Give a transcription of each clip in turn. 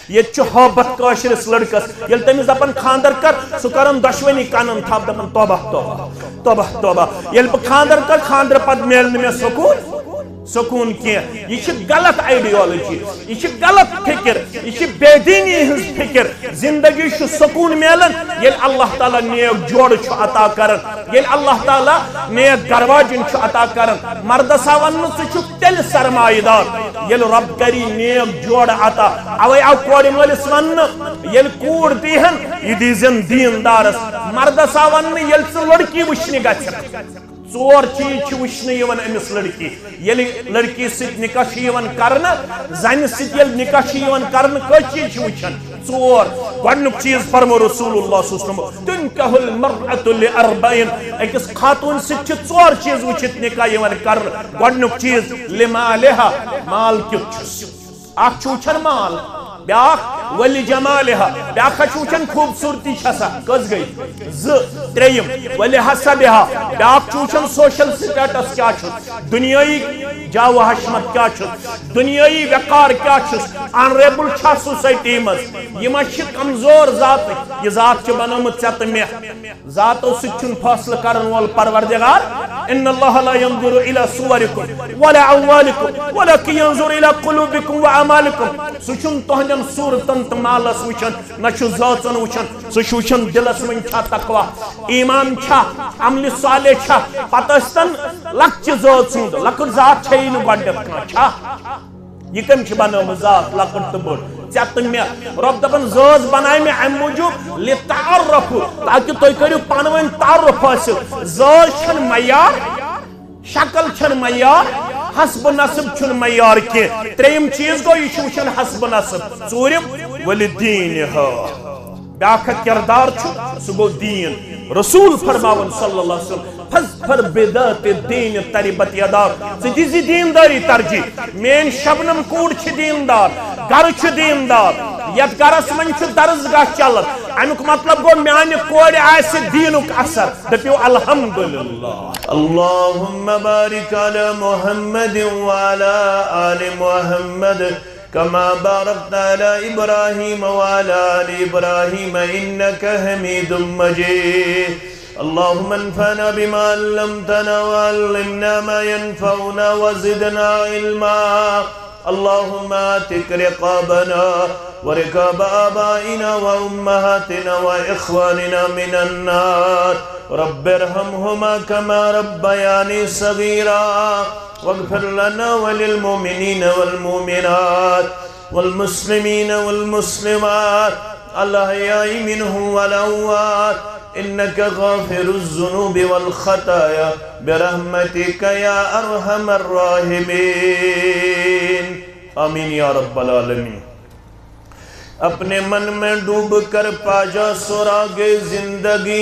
یہ حبت کاشرس لڑکس یل تمس دپن خاندر کر سہ کرن دشونی کنن تھپ دپن توبہ توبہ توبہ توبہ یل بہ خاندر کر خاندر پت میل نہ مے سکون کی یہ غلط آئیڈیالوجی یہ غلط فکر یہ بے دینی ہز فکر زندگی سکون میلن یل اللہ تعالیٰ نیک جوڑ عطا کرن یل اللہ تعالیٰ نیک گرواجن عطا کرن مردسا ون تیل سرمایہ دار یل رب کری نیک جوڑ عطا اوے آو کور مالس ون یل کور دیہن یہ دیزن دین دارس مردسا ون یل لڑکی وچھنی گژھن ژور چیز وچھنے یوان امس لڑکی یل لڑکی ست نکاح یوان کرنا زن ست یل نکاح یوان کرنا کچھ چیز وچھن ژور گۄڈنیُک چیز فرمو رسول اللہ صلی اللہ علیہ وسلم تنکح المرأة لأربعین اکس خاتون ست ژور چیز وچھت نکاح یوان کرنا گۄڈنیُک چیز لمالہا مال کیُتھ چھُس اکھ چھُ وچھن مال بیاکھ ولی جمالها بیاکھ چھُ وچھن خوبصورتی چھسا کس گئی تریم ولی حسبها بیاکھ چھُ وچھن سوشل سٹیٹس کیا چھُس دنیائی جاو حشمت کیا چھُس دنیائی وقار کیا چھُس آنریبل چھا سوسائٹی مز یہ ما چھ کمزور ذات یہ ذات چھ بنومت ژے تہٕ مےٚ ذاتو سۭتۍ چھُنہٕ فٲصلہٕ کرن وول پروردگار ان اللہ لا ينظر الى صوركم ولا اموالكم ولكن ينظر الى قلوبكم واعمالكم سُہ چھُنہٕ تُہنٛدٮ۪ن صوٗرتن تہٕ مالس وٕچھان نہ چھُ ذٲژن وٕچھان سُہ چھُ وٕچھان دلس منٛز چھا تقوا ایمان چھا عملِ صالح چھا پتہٕ ٲسۍتن لۄکچہِ ذٲژ ہُنٛد لۄکٕٹ ذات چھیی نہٕ گۄڈنٮ۪تھ کانٛہہ چھا یہ کم چھ بنٲومٕژ ذات لۄکٕٹ تہٕ بٔڑ ژےٚ تہٕ مےٚ رۄب دپان ذٲژ بنایہِ مےٚ امہِ موٗجوٗب لِتعرفوا تاکہِ تُہۍ کٔرِو پانہٕ ؤنۍ تعارُف حٲصِل ذٲژ چھنہٕ معیار شکل چھنہٕ معیار حسب نصب چھُنہٕ معیار کینٛہہ ترٛیٚیِم چیٖز گوٚو یہِ چھُ وٕچھان حسب نصب ژوٗرِم ولدیٖنہا بیٛاکھ اکھ کردار چھُ سُہ گوٚو دیٖن رسول فرماون صلی اللہ علیہ وسلم فاظفر بذات الدین تربت یداک ژٕ دِزِ دینداری ترجیح میٲنۍ شبنم کوٗر چھِ دیندار گرٕ چھُ دیندار یتھ گرس منٛز چھُ درسگاہ چلان امیُک مطلب گوٚو میانہِ کورِ آسہِ دیٖنُک اثر دٔپِو الحمدللہ اللہم بارک علی محمد وعلی آل محمد كما باركت على إبراهيم وعلى آل إبراهيم إنك حميد مجيد اللهم انفعنا بما علمتنا وعلمنا ما ينفعنا وزدنا علما اللهم اعتق رقابنا ورقاب آبائنا وأمهاتنا وإخواننا من النار رب ارحمهما كما ربياني صغيرا واغفر لنا وللمؤمنين والمؤمنات والمسلمين والمسلمات الأحياء منهم والأموات إنك غافر الذنوب والخطايا برحمتك يا أرحم الراحمين آمین یا رب العالمین اپنے من میں ڈوب کر پا جا سراغ زندگی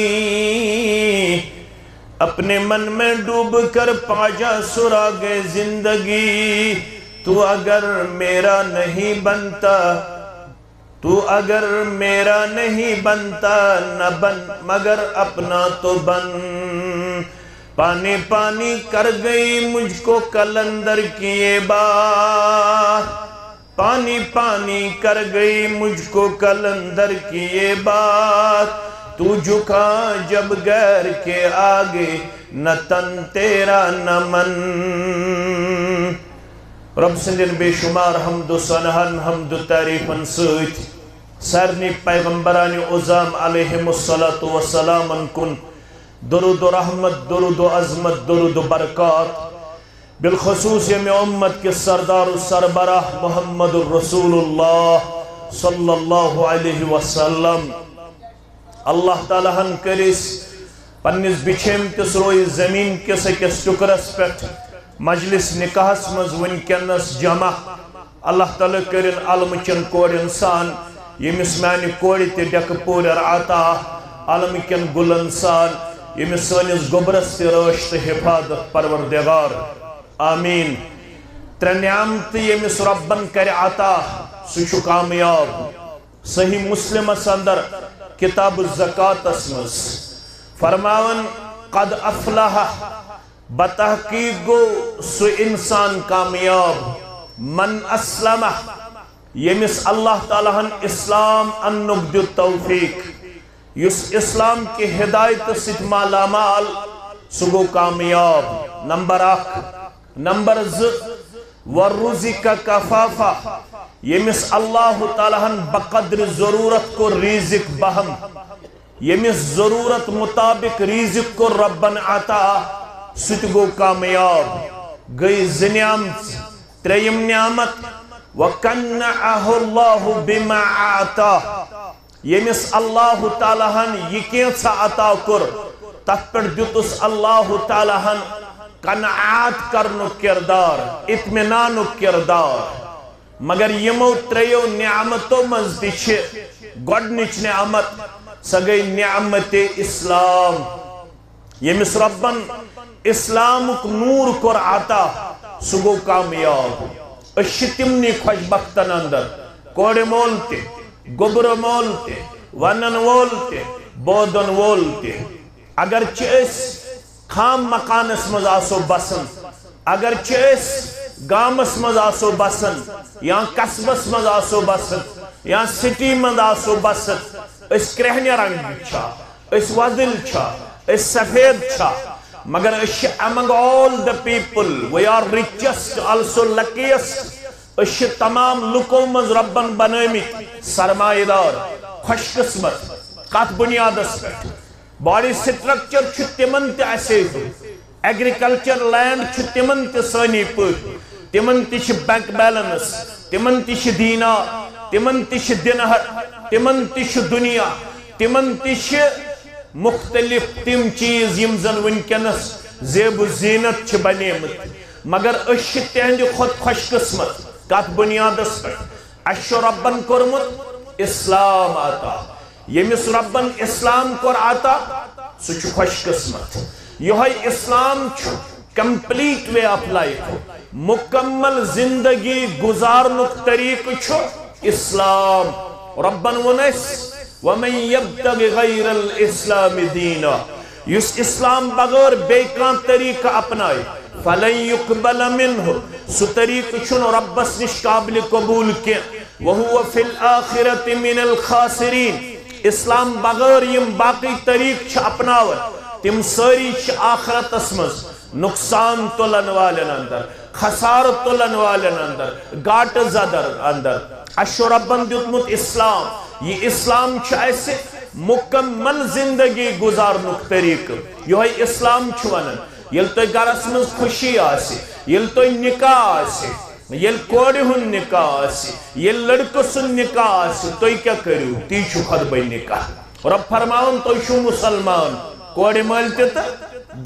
اپنے من میں ڈوب کر پا جا سراغ زندگی تو اگر میرا نہیں بنتا تو اگر میرا نہیں بنتا نہ بن مگر اپنا تو بن پانی پانی کر گئی مجھ کو کلندر کی یہ بات پانی پانی کر گئی مجھ کو کلندر کی یہ بات تو جھکا جب غیر کے آگے نہ تن تیرا نہ من رب سندن بے شمار حمد و ثناء حمد و تعریفن سۭتۍ سارنی پیغمبران عظام علیہم الصلاة والسلام کن درود و رحمت درود و عظمت درود و برکات بالخصوص یہ امت کے سردار و سربراہ محمد الرسول اللہ صلی اللہ علیہ وسلم اللہ تعالیٰ ہن کرس پنس بچھم تس روئی زمین کس اکس ٹکرس پہ مجلس نکاحس مز ونکس جمع اللہ تعالیٰ کرن علم چن کور انسان یمس میانہ کور تہ ڈیک پور عطا علم کن گل انسان یمس سنس گوبرس تہ رٲچھ تہ حفاظت پروردگار آمین ترے نعمت یمس ربن کر عطا سہ کامیاب صحیح مسلم اندر کتاب الزکاة اسمس فرماون قد افلح بتحقیق گو سو انسان کامیاب من اسلم یمس اللہ تعالیٰ اسلام انک دیت توفیق یس اسلام کی ہدایت ست مالا مال سہ گو کامیاب نمبر 1 نمبر 2 ورزق کفافا یمس اللہ تعالیٰ بقدر ضرورت کو رزق بہم یمس ضرورت مطابق رزق کو ربن عطا ست گو کامیاب گئی زنیامت تریم نعمت وَقَنَّعَهُ اللَّهُ بِمَا عَطَى یمس اللہ تعالیٰ یہ کینسا عطا کر تت پر دیتس اللہ تعالیٰ قناعت کرنو کردار اطمینانو کردار مگر یمو تریو نعمتو مزدی چھے گوڑنچ نعمت سگئی نعمت اسلام یمس ربن اسلام نور کر عطا سگو کامیاب اشتمنی خوش بختن اندر کوڑے مولتے گبر مولتے ونن وولتے بودن وولتے اگرچہ اس خام مکانس مز آسو بسن اگرچہ اس گامس مز آسو بسن یا قصبس مز آسو بسن یا سٹی مز آسو بسن اس کرہنی رنگ چھا اس وزل چھا اس سفید چھا مگر among all the people we are richest also luckiest اس تمام لکو مز ربن بنامت سرمایہ دار خوش قسمت کت بنیاد باڈی سٹرکچر تمن تسے ایگریکلچر لینڈ تمن تانی پہ تمن تہ بینک بیلنس تمن تہ دینار تمن تہ دینہر تمن تہ دنیا تمن تہ مختلف تم چیز یم زن ونکنس زیب و زینت بنیمت مگر اس تہند خود خوش قسمت کت بنیاد پہ اشو ربن کورمت اسلام عطا یمس ربن اسلام کور عطا سہ خوش قسمت یہ اسلام کمپلیٹ وے آف لائف مکمل زندگی گزارنک طریق اسلام ربن ونس وَمَنْ يَبْتَغِ غَيْرَ الْإِسْلَامِ دِينًا یس اسلام بغیر بیکان طریقہ اپنائے فَلَنْ يُقْبَلَ مِنْهُ سو طریق چھن ربس نش قابل قبول کیا وَهُوَ فِي الْآخِرَةِ مِنَ الْخَاسِرِينَ اسلام بغیر یم باقی طریق چھ اپناور تم ساری چھ آخرت اسمز نقصان تولن والن اندر خسار تولن والن اندر گاٹ زدر اندر اشو ربن دیتمت اسلام یہ اسلام ایسے مکمل زندگی گزارنک طریق یہ اسلام ونان یل تو گرس من خوشی آسی یل تو نکاح آسی یل کوڑی ہن نکاح آسی یل لڑکہ سن نکاح آسی تو کیا کریو تی چھو خطبہ نکاح رب فرماؤن تو چھو مسلمان کوڑی ملتے تا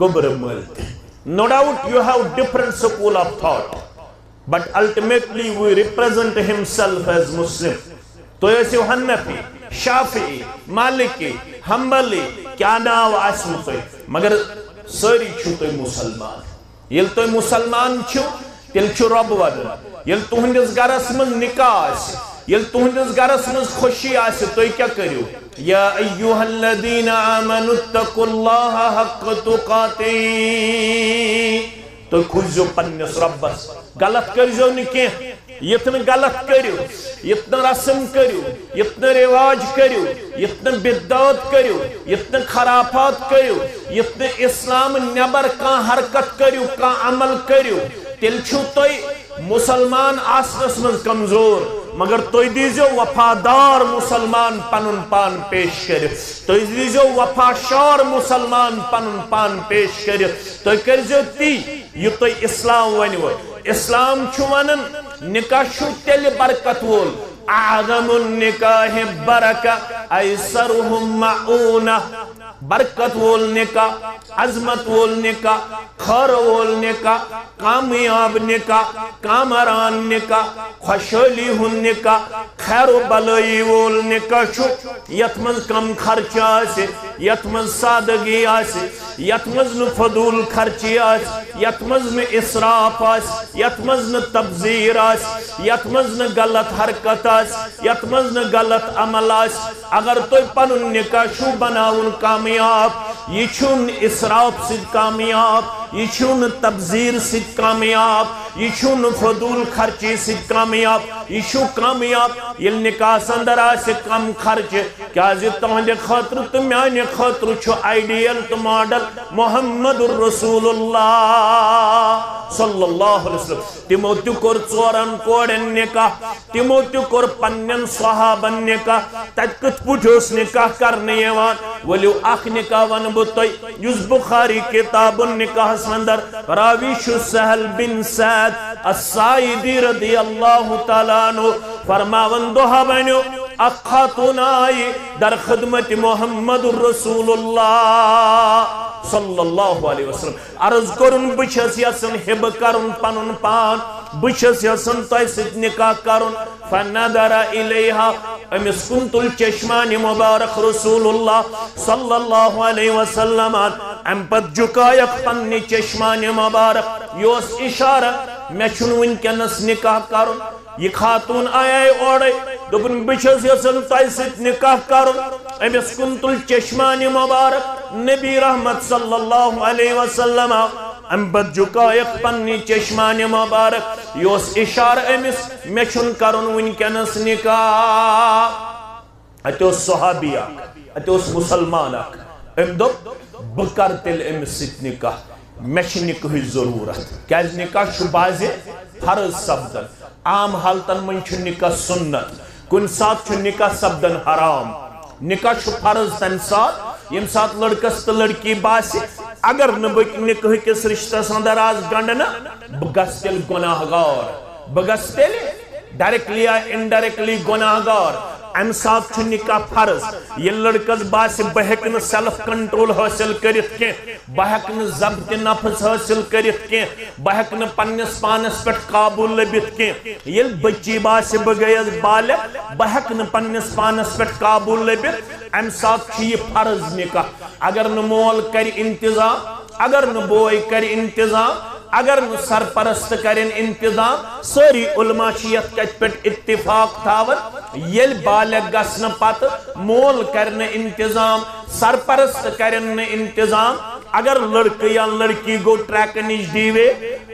گبر ملتے no doubt you have different school of thought but ultimately we represent himself as Muslim تو ایسے حنفی شافعی مالکی حنبلی کیا ناو اسم تو مگر ساری چھو تو مسلمان یل تو مسلمان چھو تیل چھو رب ودن یل تہندس گرس من نکاح آسی یل تہندس گرس من خوشی آسی تو کیا کریو یا ایوہ الذین آمنوا اتقوا اللہ حق تقاتے تو خوشو پنس ربس غلط کرزو نکیں یتن غلط کریو یتن رسم کریو یتن رواج کریو یتن بدعت کریو یتن خرافات کریو یتن اسلام نبر کان حرکت کریو کان عمل کریو تیل چھو توی مسلمان آسنس من کمزور مگر توی دیزو وفادار مسلمان پنن پان پیش کریو توی دیزو وفاشار مسلمان پنن پان پیش کریو توی کرزو تی یہ توی اسلام ونیو اسلام چھو ونن نکاح چھو تیل برکت وول اعظم النکاح برکہ ایسرهم معونہ برکت وول نکاح عظمت وول نکاح خیر وول نکاح کامیاب نکاح کامران نکاح خوشحالی ہن نکاح خیر و بلائی وول نکاح چھو یتمن کم خرچ آسے یتمن سادگی آسے یتمن فضول خرچی آسے یتمن اسراف آسے یتمن تبذیر آسے یتمن غلط حرکت آسے یتمن غلط عمل آسے اگر تو پنن نکاح چھو بناون کامیاب یہ چھن اسراف سید کامیاب یہ چھون تبذیر سے کامیاب، یہ چھون فضول خرچی سے کامیاب، یہ چھو کامیاب یہ نکاح اندر آسے کم خرچ کیا زی تہندے خاطر تو میانے خاطر چھو آئیڈیل تو ماڈل محمد الرسول اللہ صلی اللہ علیہ وسلم تمو تہ کور ژورن کوڑن نکاح تمو تہ کور پنن صحابن نکاح تت کت پوچھوس نکاح کرنے یوان ولیو اخ نکاح ون بہ تۄہہِ یُس بخاری کتاب النکاح اندر راوی چھُ سہل بن سعد الساعدی رضی اللہ تعالیٰ عنہ فرماون دۄہا بنیو اخ خاتون آئی در خدمت محمد الرسول اللہ صلی اللہ علیہ وسلم عرض کرن بچھس یسن ہب کرن پنن پان بچھس یسن تۄہہِ سۭتۍ نکاح کرن فنظر الیہا امس کن تل چشمان مبارک رسول اللہ صلی اللہ علیہ وسلم ام پت جھکایک پننہِ چشمان مبارک یہ اوس اشارہ مے چھُنہٕ ونکیٚنس نکاح کرن یہ خاتون آئے اوڑے دوپن بچھس یسن تۄہہِ سۭتۍ نکاح کرن امس کن تل چشمان مبارک نبی رحمت صلی اللہ علیہ وسلم ام پت جھکایک پننہِ چشمان مبارک یہ اوس اشارہ امس مے چھُنہٕ کرن ونکیٚنس نکاح اتہ اوس صحابی اکھ اتہ اوس مسلمان اکھ ام دوٚپ بہٕ کر تیٚلہِ أمِس سۭتۍ نکاح مے چھِ نکاحٕچ ضروٗرت کیازِ نکاح چھُ بازِ فرض سپدن عام حالتن من چھُ نکاح سنت کُنہِ ساتہٕ چھُ نکاح سپدن حرام نکاح چھُ فرض تمہِ ساتہٕ ییٚمہِ ساتہٕ لڑکس تہٕ لڑکی باسہِ اگر نہٕ بہٕ نکاح کِس رشتس اندر آز گنڈنہٕ بہٕ گژھٕ تیٚلہِ گۄناہ گار بہٕ گژھٕ تیٚلہِ ڈائریکٹلی یا انڈائریکٹلی گناہ گار ام ساتھ چھُ نکاح فرض یہ لڑکس باسہِ بہٕ ہیٚکہٕ نہٕ سیلف کنٹرول حٲصل کٔرِتھ کینٛہہ بہٕ ہیٚکہٕ نہٕ ضبطِ نفس حٲصل کٔرِتھ کینٛہہ بہٕ ہیٚکہٕ نہٕ پننِس پانس پٮ۪ٹھ قابوٗ لٔبِتھ کینٛہہ ییٚلہِ بٔچی باسہِ بہٕ گٔیَس بالغ بہٕ ہیٚکہٕ نہٕ پننِس پانس پٮ۪ٹھ قابوٗ لٔبِتھ امہِ ساتہٕ چھُ یہِ فرض نکاح اگر نہٕ مول کرِ انتظام اگر نہٕ بوے کرِ انتظام اگر نہٕ سرپرست کرن انتظام ساری علماء چھِ یتھ کتھ پٮ۪ٹھ اتفاق تھاوان ییٚلہِ بالغ گژھنہٕ پتہٕ مول کرِ نہٕ انتظام سرپرست کرن نہٕ انتظام اگر لڑکہٕ یا لڑکی گو ٹریکہٕ نِش ڈیوے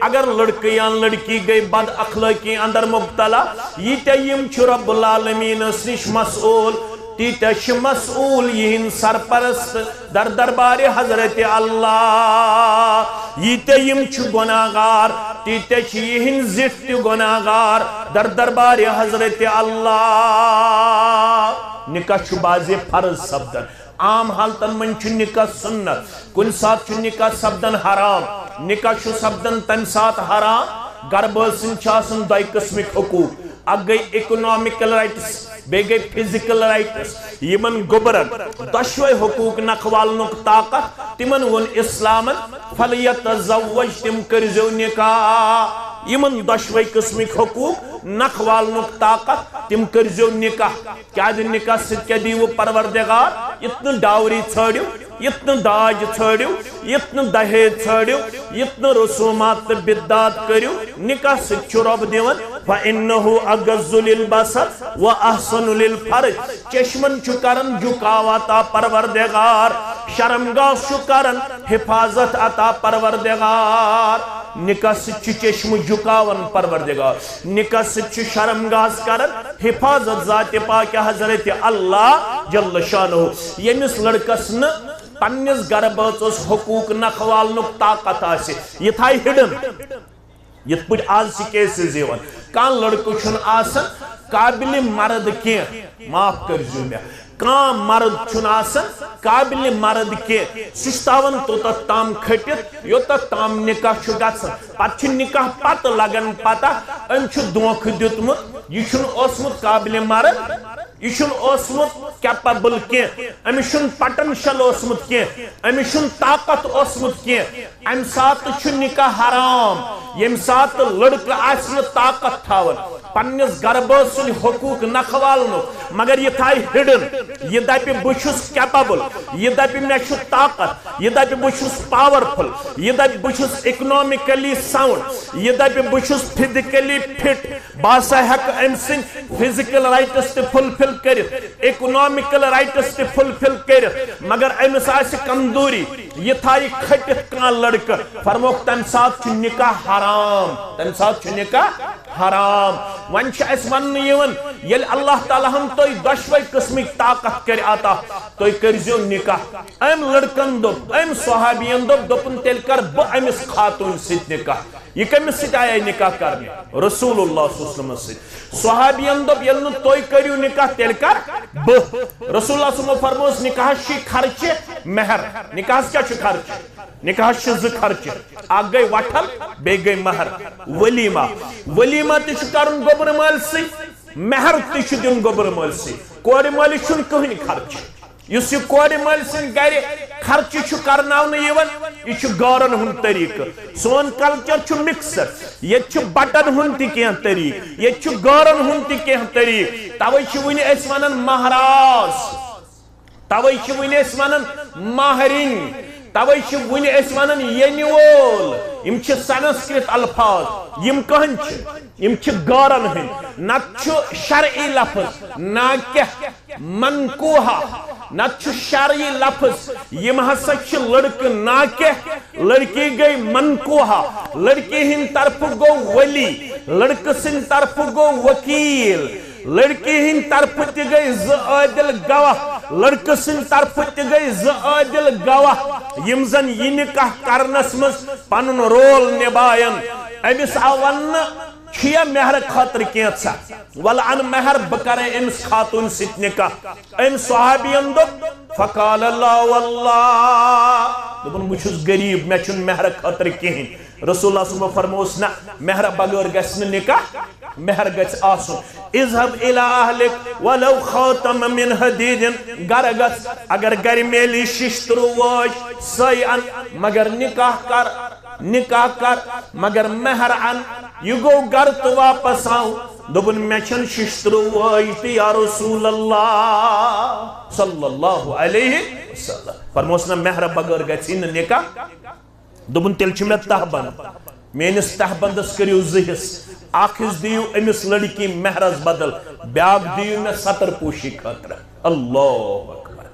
اگر لڑکہٕ یا لڑکی گئی بد اخلاقی اندر مبتلا ییٖتیاہ یِم چھِ رب العالمیٖنس نِش مسئول تیٖتیاہ چھِ مسئول یِہِنٛدۍ سرپرست در دربارِ حضرت اللہ ییٖتیاہ یِم چھِ گۄناہ گار تیٖتیاہ چھِ یِہِنٛدۍ زِٹھ تہِ گۄناہ گار در دربارِ حضرت اللہ نکاح چھُ بازِ فرض سپدن عام حالتن من چھُ نکاح سنت کُنہِ ساتہٕ چھُ نکاح سپدن حرام نکاح چھُ سپدن تمہِ ساتہٕ حرام گربہٕ سٕنٛدۍ چھِ آسان دۄیہِ قٕسمٕکۍ حقوٗق اکھ گٔے اِکنامِکل رائٹس بیٚیہِ گٔے فِزِکل رائٹس یِمن گوٚبرن دۄشوے حقوٗق نکھوالنُک طاقت تِمن ووٚن اِسلامن فلیتزوج تِم کٔرۍزیو نکاح یِمن دۄشوے قٕسمٕکۍ حقوٗق نکھوالنُک طاقت تِم کٔرۍزیو نکاح کیازِ نکاح سۭتۍ کیٛاہ دیٖوٕ پروردگار یِتھ نہٕ ڈاوری ژھٲڑِو یِتھ نہٕ داج ژھٲڑِو یِتھ نہٕ دہیج ژھٲڑِو یِتھ نہٕ رسوٗمات تہٕ بدعات کٔرِو نکاح سۭتۍ چھُ رۄب دِوان فإنه أغض للبصر وأحسن للفرج چشمن چھُ کران جھُکاو عطا پروردگار شرمگاہ چھُ کران حفاظت عطا پروردگار نکاح سۭتۍ چھُ چشمہٕ جھُکاوان پروردگار نکاح سۭتۍ چھُ شرمگاہس کران حفاظت ذاتِ پاک حضرت اللہ جل شانہ ییٚمِس لڑکس نہٕ پننِس گرٕ بٲژس حقوٗق نکھوالنُک طاقت آسہِ یہِ تھایہِ ہِڈن یِتھ پٲٹھۍ آز چھِ کیسز یِوان کانٛہہ لڑکہٕ چھُنہٕ آسان قابلِ مرد کینٛہہ معاف کٔرۍزیو مےٚ کانٛہہ مرد چھُنہٕ آسان قابلِ مرد کینٛہہ سُہ چھُ تھاوان توٚتتھ تام کھٔٹِتھ یوٚتتھ تام نکاح چھُ گژھان پتہٕ چھُ نکاح پتہٕ لگان پتہ أمۍ چھُ دھوکہٕ دیُتمُت یہِ چھُنہٕ اوسمُت قابلِ مرد یہ چھُنہٕ اوسمُت کیپبل کینٛہہ أمِس چھُنہٕ پٹنشل اوسمُت کینٛہہ أمِس چھُنہٕ طاقت اوسمُت کینٛہہ اَمہِ ساتہٕ چھُ نکاح حرام ییٚمہِ ساتہٕ لڑکہٕ آسہِ نہٕ طاقت تھاوان پنس گربہ سن حقوق نکھوالن مگر یہ تھائی ہڈن یہ دپہ بچھس کیپبل یہ دپہ میں چھُ طاقت یہ دپہ بچھس پاورفل یہ دپہ بچھس اکنامکلی ساؤنڈ یہ دپہ بچھس فزیکلی فٹ باسا ہیک ام سن فزیکل رائٹس تہ فلفل کرت اکنامکل رائٹس تہ فلفل کرت مگر امس آس کمزوری یہ تھائی کھٹت کان لڑکہ فرموک تم سات چھ نکاح حرام تم سات چھ نکاح حرام ون چھ اس ون یون یل اللہ تعالی ہم تو دشوئی قسمک طاقت کر عطا تو کرزیو نکاح ام لڑکن دوپ ام صحابین دوپن تیل کر بہ امس خاتون ست نکاح یہ کمس ست آیا نکاح کرنے رسول اللہ صلی اللہ علیہ وسلم ست صحابین دوپ یل نو توئی کریو نکاح تیل کر بہ رسول اللہ صلی اللہ علیہ وسلم فرموس نکاح شی خرچ مہر نکاح کیا چھ خرچ نکاح چھ ز خرچ اگ گئی وٹھل بے گئی مہر ولیمہ ولیمہ تہ چھ کرن گوبر مال سی مہر تہ چھ دین گوبر مال سی کور مال چھن کہن خرچ یس یہ کور مال سن گر خرچ چھ کرناون یون یہ چھ گورن ہن طریقہ سون کلچر چھ مکسر یہ چھ بٹن ہن تہ کینہ طریق یہ چھ گورن ہن تہ کینہ طریق توے چھ ونی اس ونن مہراز توے چھ ونی اس ونن ماہرین توے چھ ونی اس ونن ینی وول یم چھ سنسکرت الفاظ یم کہن یم چھ گورن ہن نت چھ شرعی لفظ نا کہ منکوہا نت چھ شرعی لفظ یم ہسا چھ لڑکہ نا کہ لڑکی گئی منکوہا لڑکی ہن طرف گو ولی لڑکہ سن طرف گو وکیل لڑکی ہن طرف تہ گئی ز عادل گواہ لڑکہ سن طرف تہ گئی ز عادل گواہ یم زن یہ نکاح کرنس مز پنن رول نبائن امس آو ون چھیا مہر خاطر کینسا ول ان مہر بکر امس خاتون ست نکاح ام صحابین دوپ فقال اللہ واللہ دپن بچھس غریب میں چھن مہر خاطر کہین رسول اللہ صلی اللہ علیہ وسلم فرموس نا مہر بغیر گژھِ نہٕ نکاح مہر گژھِ آسُن اذهب الى اهلك ولو خاتم من حديد گر گژھ اگر گر میلی ششترو واج سٲے ان مگر نکاح کر مگر مہر ان یہ گو گر تو واپس آؤ دبن میں چھن ششترو واج تہ یا رسول اللہ صلی اللہ علیہ وسلم فرموس نا مہر بغیر گژھِ نہٕ نکاح دبن تیل چھ میں تہ بند میانس تہ بندس کریو زہس اخ دیو امس لڑکی مہرس بدل بیاک دیو میں ستر پوشی خاطر اللہ اکبر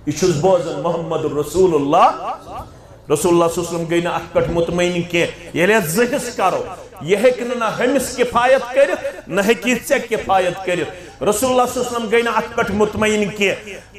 یہ چھس بوزن محمد رسول اللہ رسول اللہ صلی اللہ علیہ وسلم گئی نا ات پٹ مطمئن کی یہ زہس کرو یہ ہیکن نہ ہمس کفایت کرت نہ ہیکی ژے کفایت کرت رسول اللہ صلی اللہ علیہ وسلم گئی نا ات پٹ مطمئن کی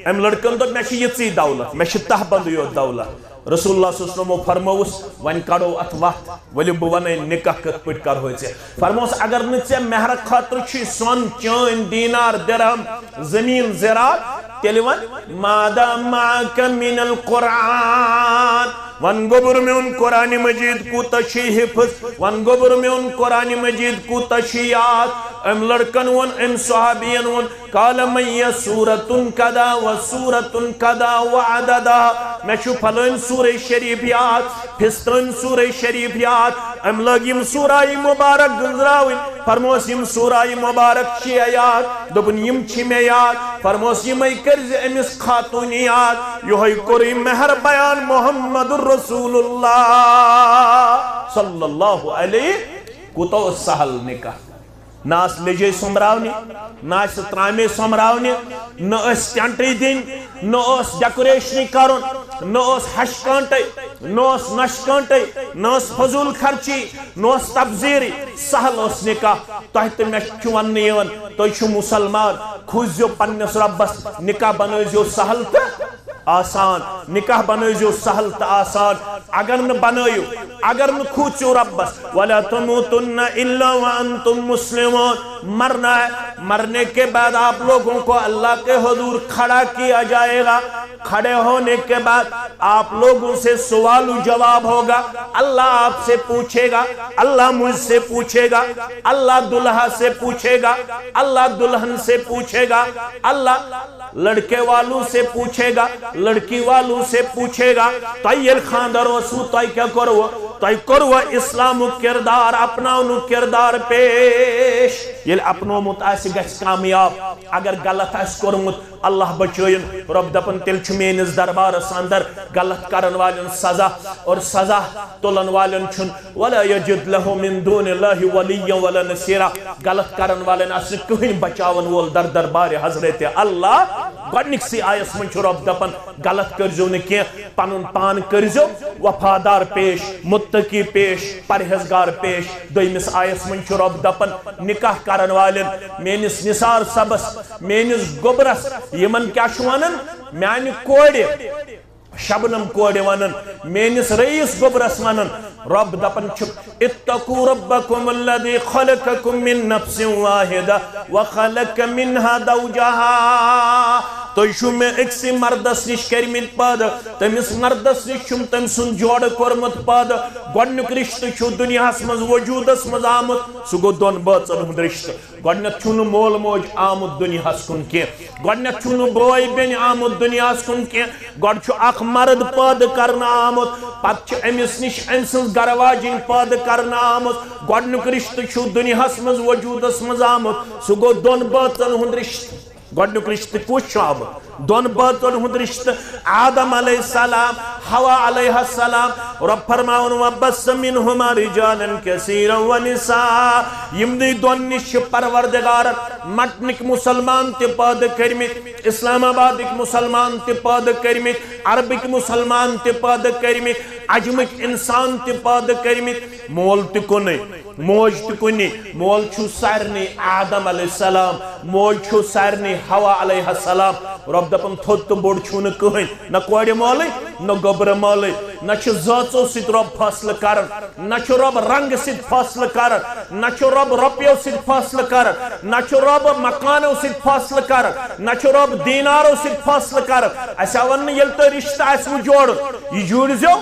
ام لڑکن دو میں چھ یژی دولت میں چھ تہ بند یو دولت رسول اللہ صلی اللہ علیہ وسلم فرموس ون کڑو ات وقت ولی بہ ونے نکاح کت پٹ کرو ژے فرموس اگر نہ ژے مہر خاطر چھ سون چین دینار درہم زمین زراعت تیل ون ماذا معك من القرآن ون گوبر میں ان قرآن مجید کو تشی حفظ ون گوبر میں ان قرآن مجید کو تشیات ام لڑکن ون ام صحابین ون قال من سورۃ کذا و سورۃ کذا وعددا میں چھو پھلن سورہ شریف یاد پھستن سورہ شریف یاد ام لگ یم سورہ مبارک گزراوین فرموس یم سورہ مبارک چھ یاد دبن یم چھ میں یاد فرموس یم کرز امس خاتون یاد یہ کوری مہر بیان محمد رسول اللہ صلی اللہ علیہ کوتو سہل نکاح نہ اس لیجے سمراونی نہ اس ترامے سمراونی نہ اس ٹینٹی دین نہ اس ڈیکوریشنی کرن نہ اس ہشکانٹے نہ اس نشکانٹے نہ اس فضول خرچی نہ اس تبذیری سہل اس نکاح تحت میں چون نیون تو چھو مسلمان کھوزیو پنس ربس نکاح بنوزیو سہل تا آسان نکاح بنوزیو سہل تا آسان اگر نہ بنویو اگر نہ کھوچو ربس وَلَا تُمُوتُنَّ إِلَّا وَأَنْتُمْ مُسْلِمُونَ مرنا ہے مرنے کے بعد آپ لوگوں کو اللہ کے حضور کھڑا کیا جائے گا کھڑے ہونے کے بعد آپ لوگوں سے سوال و جواب ہوگا اللہ آپ سے پوچھے گا اللہ مجھ سے پوچھے گا اللہ دلہا سے پوچھے گا اللہ دلہن سے پوچھے گا اللہ لڑکے والوں سے پوچھے گا لڑکی والوں سے پوچھے گا تیل خاندر وسو تائی کیا کرو تۄہہِ کوٚروا اِسلامُک کِردار اپناونُک کِردار پیش ییٚلہِ اپنومُت آسہِ گژھِ کامیاب اگر غلط آسہِ کوٚرمُت اللہ بچٲیِن رۄب دپان تیٚلہِ چھُ میٲنِس دربارس اندر غلط کرن والٮ۪ن سزا اور سزا تُلن والٮ۪ن چھُنہٕ ولا یجد لہُ من دون اللہ ولیًا ولا نصیرا غلط کرن والٮ۪ن آسہِ نہٕ کٕہٕنۍ بچاون وول در دربارِ حضرت اللہ گۄڈنِکسٕے آیس منٛز چھُ رۄب دپان غلط کٔرزیو نہٕ کینٛہہ پنُن پان کٔرزیو وفادار پیش متقی پیش پرہیزگار پیش دوٚیمِس آیس منٛز چھُ رۄب دپان نکاح کرن والٮ۪ن میٲنِس نثار صبس میٲنِس گوٚبرس یمن کیا چھُ ونان میانہِ کورِ شبنم کورِ ونان میٲنِس رئیس گوٚبرس ونان رب دپان چھُ اتقوا ربکم الذی خلقکم من نفس واحدہ وخلق منها زوجها تُہۍ چھُو مےٚ أکسٕے مردس نِش کٔرمٕتۍ پٲدٕ تٔمِس مردس نِش چھُم تٔمۍ سُنٛد جوڑٕ کوٚرمُت پٲدٕ گۄڈنیُک رِشتہٕ چھُ دُنیاہس منٛز وجوٗدس منٛز آمُت سُہ گوٚو دۄن بٲژن ہُنٛد رِشتہٕ گۄڈنیٚتھ چھُنہٕ مول موج آمُت دُنیاہس کُن کینٛہہ گۄڈنیٚتھ چھُنہٕ بوے بیٚنہِ آمُت دُنیاہس کُن کینٛہہ گۄڈٕ چھُ اکھ مرد پٲدٕ کرنہٕ آمُت پتہٕ چھِ أمِس نِش أمۍ سٕنٛز گرٕ واجِنۍ پٲدٕ کرنہٕ آمُت گۄڈنیُک رِشتہٕ چھُ دُنیاہس منٛز وجوٗدس منٛز آمُت سُہ گوٚو دۄن بٲژن ہُنٛد رِشتہٕ گۄڈنیُک رِشتہٕ کُس چھُ آمُت دۄن بٲژن ہُنٛد رِشتہٕ آدم علیہ السلام حوا علیہ السلام رب فرماوُن وبث منہما رجالا کثیرا ونساء یِمنٕے دۄن نِش چھِ پروردگارن مٹنٕکۍ مُسلمان تہِ پٲدٕ کٔرمٕتۍ اسلام آبادٕکۍ مُسلمان تہِ پٲدٕ کٔرمٕتۍ عربٕکۍ مُسلمان تہِ پٲدٕ کٔرمٕتۍ عجمٕکۍ انسان تہِ پٲدٕ کٔرمٕتۍ مول تہِ کُنُے موج تہِ کُنی مول چھُ سارنٕے آدم علیہ السلام موج چھُ سارنٕے حوا علیہ السلام رب دپان تھوٚد تہٕ بوٚڑ چھُنہٕ کٕہٕنۍ نہ کورِ مولٕے نہ گوٚبرٕ مولٕے نہ چھُ زٲژو سۭتۍ رب فٲصلہٕ کران نہ چھُ رب رنگہٕ سۭتۍ فٲصلہٕ کران نہ چھُ رب رۄپیو سۭتۍ فٲصلہٕ کران نہ چھُ رب مکانو سۭتۍ فٲصلہٕ کران نہ چھُ رب دیٖنارو سۭتۍ فٲصلہٕ کران اَسہِ آو وننہٕ ییٚلہِ تۄہہِ رِشتہٕ آسوٕ جوڑُن یہِ جوٗڑزیو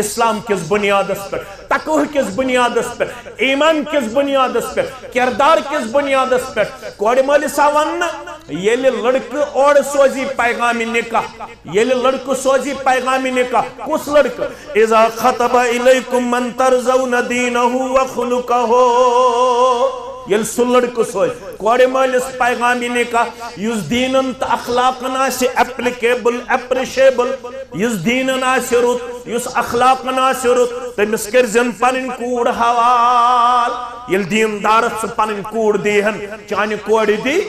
اسلام کِس بُنیادس پٮ۪ٹھ تقوہ کِس بُنیادس پٮ۪ٹھ ایمان کِس بُنیادس پٮ۪ٹھ کِردار کِس بُنیادس پٮ۪ٹھ کورِ مٲلِس آو وننہٕ ییٚلہِ لڑکہٕ اورٕ سوزی پیغامِ نکاح ییٚلہِ لڑکہٕ سوزی پیغامِ نکاح کُس لڑکہٕ اذا خطب الیکم من ترضون دینہ وخلقہ ییٚلہِ سُہ لڑکہٕ سوزِ کورِ مٲلِس پیغامِ نکاح یُس دیٖنن تہٕ اخلاقن آسہِ ایپلِکیبل ایپرِشیبل یُس دیٖنن آسہِ رُت یُس اخلاقن آسہِ رُت تٔمِس کٔرزٮ۪ن پنٕنۍ کوٗر حوال ییٚلہِ دیٖندارس ژٕ پنٕنۍ کوٗر دیٖہن چانہِ کورِ دی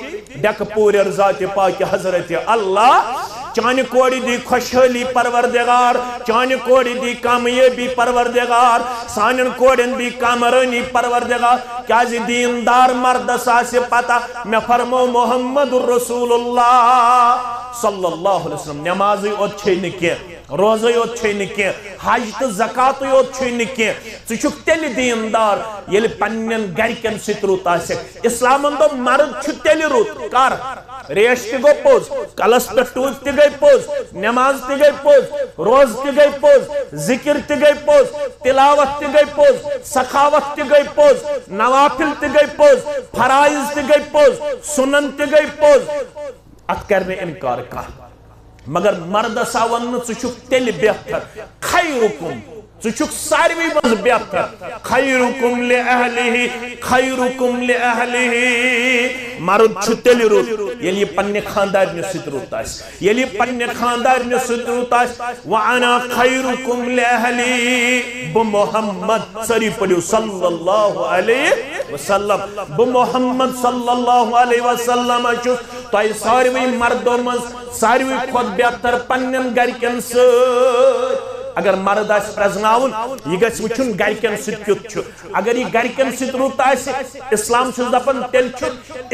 ڈیکہٕ پوٗرٮ۪ر ذاتِ پاکہِ حضرتِ اللہ چانہِ کورِ دی خۄشحٲلی پروردگار چانہِ کورِ دی کامیٲبی پروردگار سانٮ۪ن کورٮ۪ن دی کامرٲنی پروردگار کیازِ دیٖندار مردس آسہِ پتہ مےٚ فرمو محمد رسول اللہ صلی اللہ علیہ وسلم نمازٕے یوت چھے نہٕ کینٛہہ روزے یوت چھے نہٕ کینٛہہ حج تہٕ زکاتٕے یوت چھُے نہٕ کینٛہہ ژٕ چھُکھ تیٚلہِ دیٖندار ییٚلہِ پننٮ۪ن گرِکٮ۪ن سۭتۍ رُت آسٮ۪کھ اسلامن دوٚپ مرد چھُ تیٚلہِ رُت کر ریش تہِ گوٚو پوٚز کلس پٮ۪ٹھ ٹوٗپۍ تہِ گٔے پوٚز نماز تہِ گٔے پوٚز روزٕ تہِ گٔے پوٚز ذکر تہِ گٔے پوٚز تلاوت تہِ گٔے پوٚز سخاوت تہِ گٔے پوٚز نوافل تہِ گٔے پوٚز فرائض تہِ گٔے پوٚز سنن تہِ گٔے پوٚز اتھ کر نہٕ انکار کانٛہہ مگر مردس آو وننہٕ ژٕ چھُکھ تیٚلہِ بہتر خیرکم ژٕ چھُکھ ساروی منٛز بہتر خیرکم لأہلہ خیرکم لأہلہ مرد چھُ تیٚلہِ رُت ییٚلہِ یہِ پننہِ خاندارنہِ سۭتۍ رُت آسہِ ییٚلہِ یہِ پننہِ خاندارنہِ سۭتۍ رُت آسہِ وَأَنَا خَيْرُكُمْ لِأَهْلِي بہٕ محمد سٲری پٔرِو صلی اللہ علیہ وسلم بہٕ محمد صلی اللہ علیہ وسلم چھُس تۄہہِ ساروی مردو منٛز ساروی کھۄتہٕ بہتر پننٮ۪ن گرِکٮ۪ن سۭتۍ اگر مرد آسہِ پرزناوُن یہِ گژھِ وٕچھُن گرِکٮ۪ن سۭتۍ کیُتھ چھُ اگر یہِ گرِکٮ۪ن سۭتۍ رُت آسہِ اسلام چھُس دپان تیٚلہِ چھُ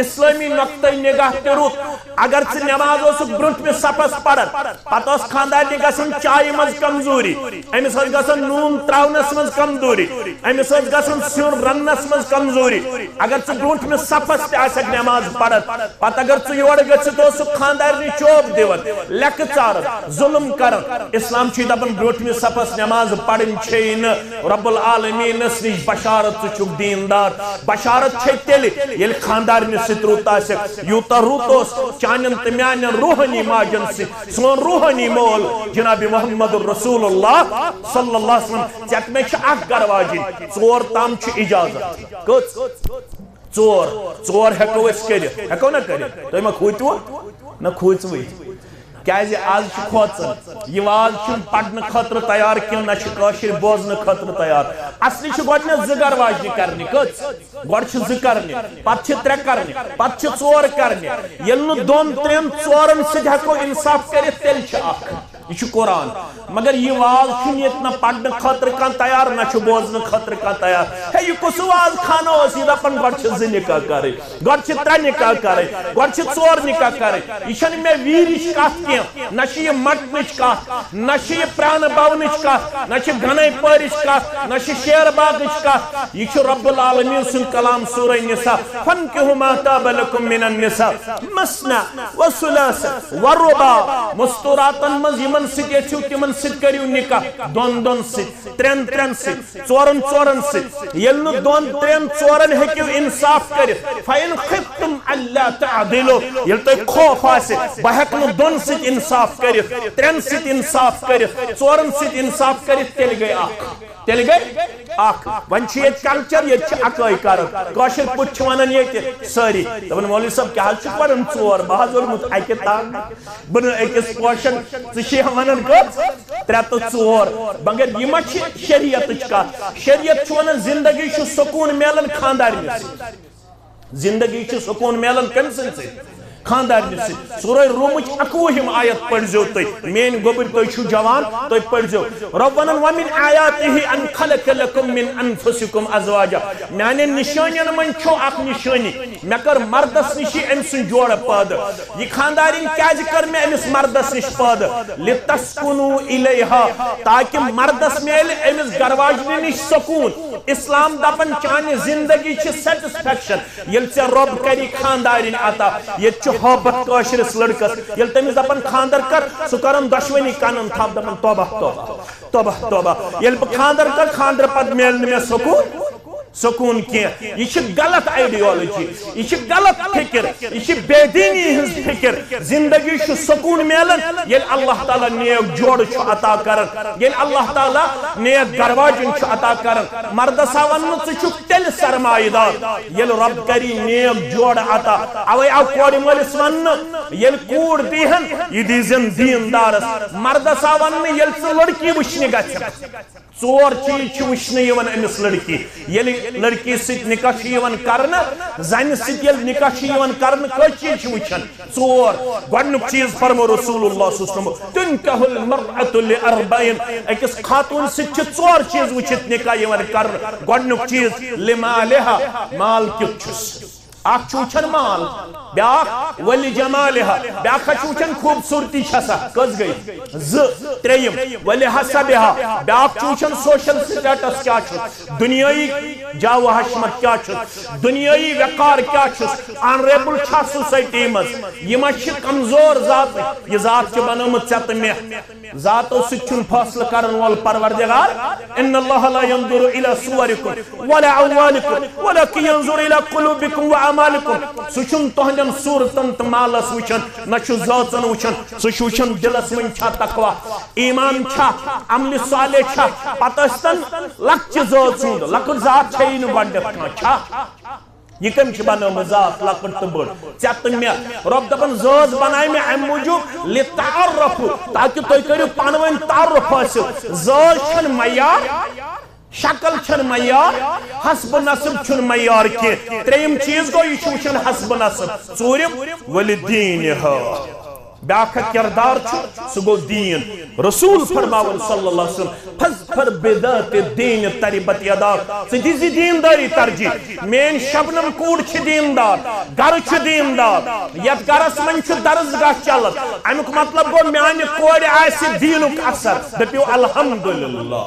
اسلٲمی نۄقطۂ نگاہ تہِ رُت اگر ژٕ نٮ۪ماز اوسُکھ برٛونٛٹھمِس صفس پران پتہٕ ٲس خاندارنہِ گژھان چایہِ منٛز کمزوری أمِس ٲس گژھان نوٗن تراونس منٛز کمزوری أمِس ٲس گژھان سیُن رننس منٛز کمزوری اگر ژٕ برٛونٛٹھمِس صفس تہِ آسکھ نٮ۪ماز پران پتہٕ اگر ژٕ یورٕ گٔژھِتھ اوسُکھ خاندارنہِ چوب دِوان لیٚکھٕ ژاران ظُلم کران اسلام چھُے دپان برٛونٛٹھمِس صفس نماز پڑھن چھین رب العالمین نش بشارت چک دیندار بشارت چھ تیل یل خاندار ست روت یوتا روتوس چانن تو میان روحانی ماجن سون روحانی مول جناب محمد رسول اللہ صلی اللہ علیہ وسلم ٹھیک میں اخ گر واجن ژور تام اجازت کچھ ژور ہیکو اس کرت ہیکو نا کرت تھی ما کھوتو نہ کھوچوی کیازِ آز چھ کھوژان یہ واز چھ پڑھن خاطر تیار کن نہ چھ کاشر بوزن خاطر تیار اصلی چھ گۄڈنیٚتھ زٕ گر واجنہِ کرنہِ کٔژ گۄڈٕ چھِ زٕ کرنہِ پتہٕ چھِ ترٛےٚ کرنہِ پتہٕ چھِ ژور کرنہِ ییٚلہِ نہٕ دۄن ترٛٮ۪ن ژورن سۭتۍ ہیٚکو انصاف کٔرِتھ تیٚلہِ چھِ اکھ یہ چھ قرآن مگر یہ واز چھن یت نہ پڑھن خاطر کان تیار نہ چھ بوزن خاطر کان تیار ہے یہ کس واز خانہ اس یہ دپن گۄڈٕ چھِ زٕ نکاح کرٕنۍ گۄڈٕ چھِ ترٛےٚ نکاح کرٕنۍ گۄڈٕ چھِ ژور نکاح کرٕنۍ یہ چھنہٕ مےٚ ویٖرِچ کتھ کینٛہہ نہ چھِ یہ مٹنٕچ کتھ نہ چھِ یہ پرانہٕ بونٕچ کتھ نہ چھِ گنے پٲرِچ کتھ نہ چھِ شیر باغٕچ کتھ یہ چھُ رب العالمین سُنٛد کلام سورہ نساء فانکحوا ما طاب لکم من النساء مثنى وثلاث ورباع مستوراتن منٛز یمن سۭتۍ یژھِو تمن سۭتۍ کٔرِو نکاح دۄن دۄن سۭتۍ ترٛٮ۪ن ترٛٮ۪ن سۭتۍ ژورن ژورن سۭتۍ ییٚلہِ نہٕ دۄن ترٛٮ۪ن ژورن ہیٚکِو انصاف کٔرِتھ فإن خفتم ألا تعدلوا ییٚلہِ تۄہہِ خوف آسہِ بہٕ ہیٚکہٕ نہٕ دۄن سۭتۍ انصاف کٔرِتھ ترٛٮ۪ن سۭتۍ انصاف کٔرِتھ ژورن سۭتۍ انصاف کٔرِتھ تیٚلہِ گٔے اکھ تیٚلہِ گٔے اکھ وۄنۍ چھِ ییٚتہِ کلچر ییٚتہِ چھِ اکٲے کران کٲشِر پٲٹھۍ چھِ ونان ییٚتہِ سٲری دپان مولوی صٲب کیٛاہ حظ چھُ پران ژور بہٕ حظ اوٚنمُت اکہِ تام بہٕ نہٕ أکِس پوشن ژٕ چھِ ونان کٔژ ترٛےٚ تہٕ ژور مگر یہِ ما چھِ شریعتٕچ کتھ شریعت چھُ ونان زندگی چھُ سکوٗن میلان خاندارنہِ سۭتۍ زندگی چھِ سکوٗن میلان کٔمۍ سٕنٛدِ سۭتۍ خاندارنہِ سۭتۍ سورہ رومٕچ 21ہِم آیت پٔرزیو تُہۍ میٲنۍ گوٚبٕرۍ تُہۍ چھِو جوان تُہۍ پٔرزیو رب ونان ومن آیاتہ ان خلق لکم من انفسکم ازواجا میانٮ۪ن نشانین منٛز چھو اکھ نشٲنی مےٚ کٔر مردس نِش أمۍ سٕنٛز جورٕ پٲدٕ یہِ خاندارِنۍ کیازِ کٔر مےٚ أمِس مردس نِش پٲدٕ لتسکُنوٗ الیہا تاکہِ مردس میلہِ أمِس گرواجنہِ نِش سکوٗن اسلام دپان چانہِ زندگی چھِ سیٹسفیکشن ییٚلہِ ژےٚ رۄب کری خاندارِنۍ عطا ییٚتہِ چھُ محبت کٲشرِس لڑکس ییٚلہِ تٔمِس دپان خاندر کر سُہ کران دۄشوٕنی کَنن تھپھ دپان توبہ توبہ توبہ توبہ ییٚلہِ بہٕ خاندر کر خاندر پتہٕ میلہِ نہٕ مےٚ سکون کینٛہہ یہ چھِ غلط آئیڈیالوجی یہ چھِ غلط فکر یہ چھِ بے دینی ہٕنٛز فکر زندگی چھُ سکون میلان ییٚلہِ اللہ تعالیٰ نیک جوڑٕ چھُ عطا کران ییٚلہِ اللہ تعالیٰ نیک گرواجن چھُ عطا کران مردس آو وننہٕ ژٕ چھُکھ تیٚلہِ سرمایہ دار ییٚلہِ رب کری نیک جوڑٕ عطا اوے آو کورِ مٲلِس وننہٕ ییٚلہِ کوٗر دیٖہن یہِ دیٖزٮ۪ن دیٖندارس مردس آو وننہٕ ییٚلہِ ژٕ لڑکی وٕچھنہِ گژھکھ ژور چیز چھِ وٕچھنہٕ یِوان أمِس لڑکی ییٚلہِ لڑکی سۭتۍ نکاح چھُ یِوان کرنہٕ زنہِ سۭتۍ ییٚلہِ نکاح چھُ یِوان کرنہٕ کٔژ چیز چھِ وٕچھان ژور گۄڈنیُک چیز فرمو رسول اللہ صلی اللہ علیہ وسلم تنکح المرأة لأربعین أکِس خاتوٗن سۭتۍ چھِ ژور چیز وٕچھِتھ نکاح یِوان کرنہٕ گۄڈنیُک چیز لمالہا مال کیُتھ چھُس اکھ چھُ وٕچھان مال بیاکھ ولی جمالہا بیاکھ چھُ وٕچھان خوٗبصوٗرتی چھسا کٔژ گٔے زٕ ترٛیٚیِم ولی حسبہا بیاکھ چھُ وٕچھان سوشل سٹیٹس کیاہ چھُس دُنیٲیی جاو حشمت کیاہ چھُس دُنیٲیی وقار کیاہ چھُس آنریبل چھا سوسایٹی منٛز یہِ ما چھِ کمزور ذات یہِ ذات چھِ بنٲومٕژ ژےٚ تہٕ مےٚ ذاتو سۭتۍ چھُنہٕ فٲصلہٕ کرن وول پروردگار ان اللہ لا ينظر الى صوركم ولا اموالكم ولكن ينظر الى قلوبكم واعمالكم سُہ چھُنہٕ تُہنٛدٮ۪ن صوٗرتن تہٕ مالس وٕچھان نہ چھُ ذٲژن وٕچھان سُہ چھُ وٕچھان دِلس منٛز چھا تقوا ایمان چھا عملہِ صالح چھا پتہٕ ٲسۍتن لۄکچہِ ذٲژ ہُنٛد لۄکٕٹ ذات چھیی نہٕ گۄڈنٮ۪تھ کانٛہہ چھا یہ کم چھ بنٲومٕژ ذات لۄکٕٹ تہٕ بٔڑ ژےٚ تہٕ مےٚ رۄب دپان ذٲژ بنایہِ مےٚ امہِ موٗجوٗب لِتعرفوا تاکہِ تُہۍ کٔرِو پانہٕ ؤنۍ تعارُف حٲصِل ذٲژ چھنہٕ معیار شکل چھنہٕ معیار حسب نصب چھنہٕ معیار کینٛہہ ترٛیٚیِم چیٖز گوٚو یہِ چھُ وٕچھان حسب نصب ژوٗرِم ولدیٖنہا بیاکھ کردار چھُ سُہ گوٚو دیٖن رسول فرماوان صلی اللہ علیہ وسلم فاظفر بذات الدین تربت یداک ژٕ دِ زِ دیندٲری ترجیح میٲنۍ شبنم کوٗر چھِ دیندار گرٕ چھُ دیندار یتھ گرس منٛز چھُ درسگاہ چلان امیُک مطلب گوٚو میانہِ کورِ آسہِ دیٖنُک اثر دٔپِو الحمدللہ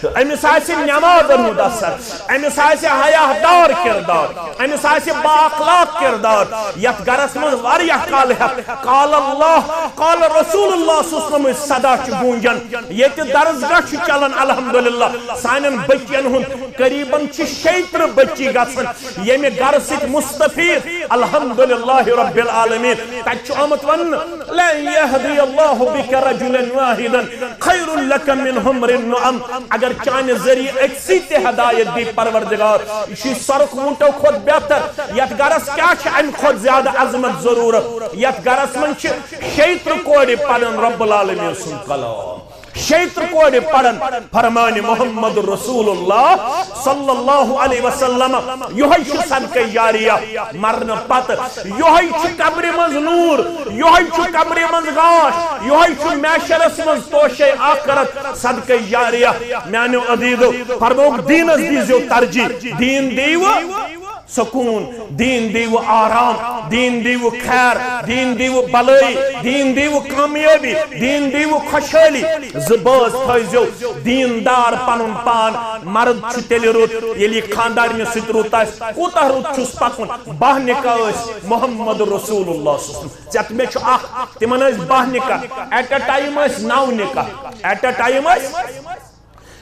امس آسہِ نمازن ہُنٛد اثر امس آسہِ حیا دار کردار امس آسہِ با اخلاق کردار یتھ گرس منٛز واریاہ کال ہیٚتھ قال اللہ قال رسول اللہ صلی اللہ علیہ وسلم صدا چھُ گوٗنجان ییٚتہِ درسگاہ چھُ چلان الحمدللہ سانٮ۪ن بچین ہُنٛد قریباً چھِ 36 بچی گژھان ییٚمہِ گرٕ سۭتۍ مستفید الحمدللہ رب العالمین تتہِ چھُ آمُت وننہٕ لن يهدي الله بك رجلا واحدا خير لك من حمر النعم اگر چانہِ ذریعہ أکسی تہِ ہدایت دی پروردگار یہ چھُ سرخ ووٗنٛٹو کھۄتہٕ بہتر یتھ گرس کیٛاہ چھِ امہِ کھۄتہٕ زیادٕ عظمت ضروٗرت یتھ گرس منٛز چھِ 36 کورِ پران رب العالمین سُنٛد کلام 36 کورِ پران فرمانہِ محمد رسول اللہ صلی اللہ علیہ وسلم یہوے چھُ صدقہ جاریہ مرنہٕ پتہٕ یہوے چھُ قبرِ منٛز نوٗر یہوے چھُ قبرِ منٛز گاش یہوے چھُ میشرس منٛز توشے آخرت صدقہ جاریہ میانیو عزیزو فرموک دیٖنس دیٖزیو ترجیح دیٖن دیٖوٕ سکون دین دیو آرام دین دیو خیر دین دیو بلائی دین دیو کامیابی دین دیو خوشحالی زباز تھائیزو دیندار پنن پان مرد چھُ تیلہِ رُت ییٚلہِ خاندارنہِ سۭتۍ رُت آسہِ کوٗتاہ رُت چھُس پکُن 12 نکاح ٲسۍ محمد رسول اللہ صلی اللہ علیہ وسلم ژےٚ مےٚ چھُ اکھ تِمن ٲسۍ 12 نکاح ایٹ اے ٹایم ٲسۍ 9 نکاح ایٹ اے ٹایم ٲسۍ